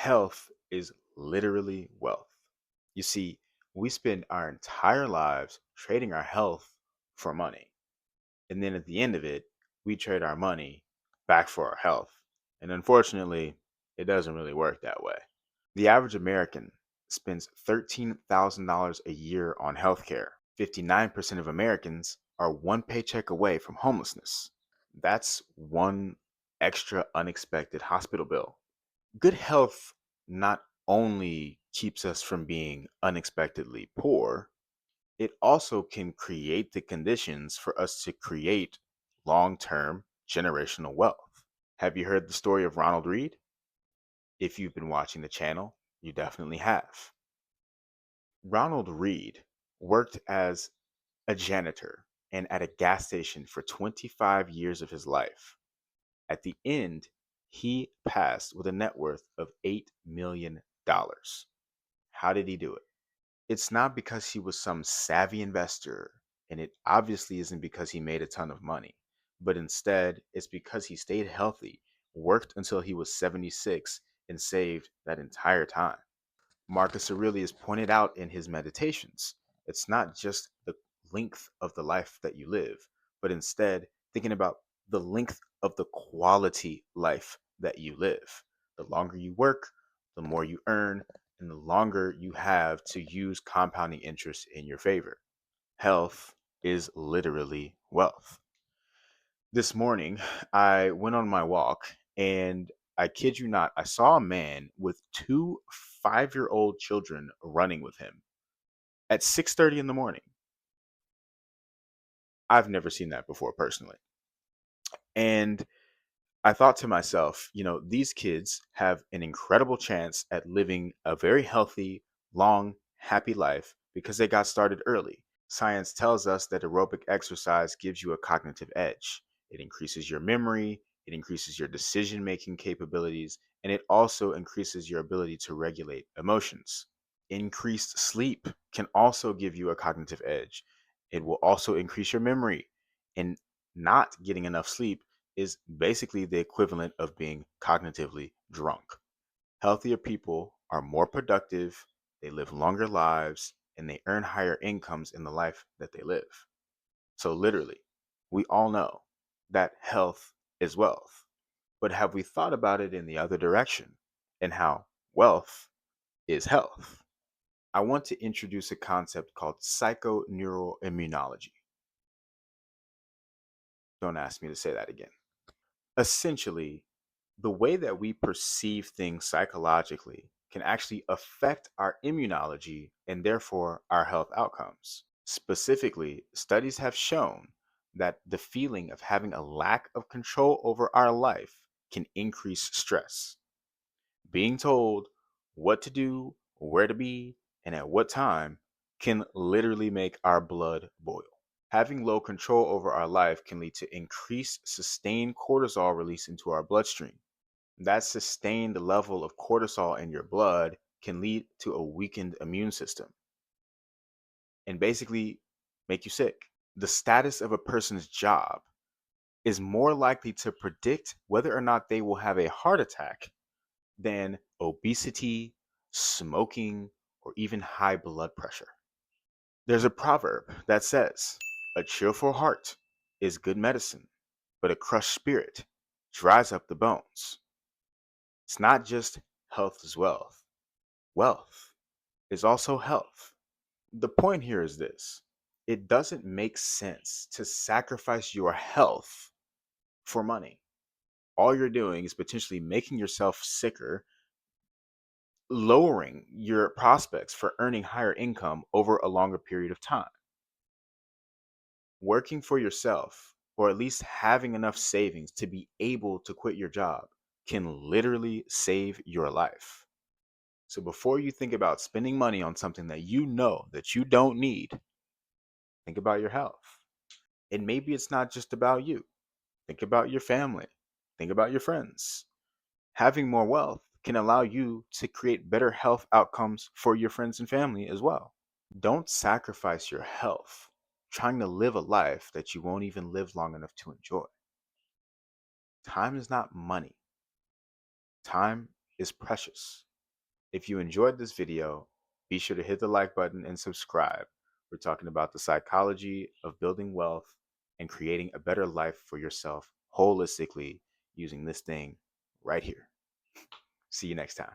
Health is literally wealth. You see, we spend our entire lives trading our health for money. And then at the end of it, we trade our money back for our health. And unfortunately, it doesn't really work that way. The average American spends $13,000 a year on healthcare. 59% of Americans are one paycheck away from homelessness. That's one extra unexpected hospital bill. Good health not only keeps us from being unexpectedly poor, it also can create the conditions for us to create long term generational wealth. Have you heard the story of Ronald Reed? If you've been watching the channel, you definitely have. Ronald Reed worked as a janitor and at a gas station for 25 years of his life. At the end, he passed with a net worth of $8 million. How did he do it? It's not because he was some savvy investor, and it obviously isn't because he made a ton of money, but instead, it's because he stayed healthy, worked until he was 76, and saved that entire time. Marcus Aurelius pointed out in his meditations, it's not just the length of the life that you live, but instead thinking about the length of the quality life that you live. The longer you work, the more you earn, and the longer you have to use compounding interest in your favor. Health is literally wealth. This morning, I went on my walk and I kid you not, I saw a man with two 5-year old children running with him at 6:30 in the morning. I've never seen that before personally. And I thought to myself, these kids have an incredible chance at living a very healthy, long, happy life because they got started early. Science tells us that aerobic exercise gives you a cognitive edge. It increases your memory, it increases your decision making capabilities, and it also increases your ability to regulate emotions. Increased sleep can also give you a cognitive edge. It will also increase your memory. And not getting enough sleep is basically the equivalent of being cognitively drunk. Healthier people are more productive, they live longer lives, and they earn higher incomes in the life that they live. So, literally, we all know that health is wealth. But have we thought about it in the other direction and how wealth is health? I want to introduce a concept called psychoneuroimmunology. Don't ask me to say that again. Essentially, the way that we perceive things psychologically can actually affect our immunology and therefore our health outcomes. Specifically, studies have shown that the feeling of having a lack of control over our life can increase stress. Being told what to do, where to be, and at what time can literally make our blood boil. Having low control over our life can lead to increased sustained cortisol release into our bloodstream. That sustained level of cortisol in your blood can lead to a weakened immune system and basically make you sick. The status of a person's job is more likely to predict whether or not they will have a heart attack than obesity, smoking, or even high blood pressure. There's a proverb that says, a cheerful heart is good medicine, but a crushed spirit dries up the bones. It's not just health is wealth. Wealth is also health. The point here is this. It doesn't make sense to sacrifice your health for money. All you're doing is potentially making yourself sicker, lowering your prospects for earning higher income over a longer period of time. Working for yourself, or at least having enough savings to be able to quit your job, can literally save your life. So before you think about spending money on something that you know that you don't need, think about your health. And maybe it's not just about you. Think about your family. Think about your friends. Having more wealth can allow you to create better health outcomes for your friends and family as well. Don't sacrifice your health trying to live a life that you won't even live long enough to enjoy. Time is not money. Time is precious. If you enjoyed this video, be sure to hit the like button and subscribe. We're talking about the psychology of building wealth and creating a better life for yourself holistically using this thing right here. See you next time.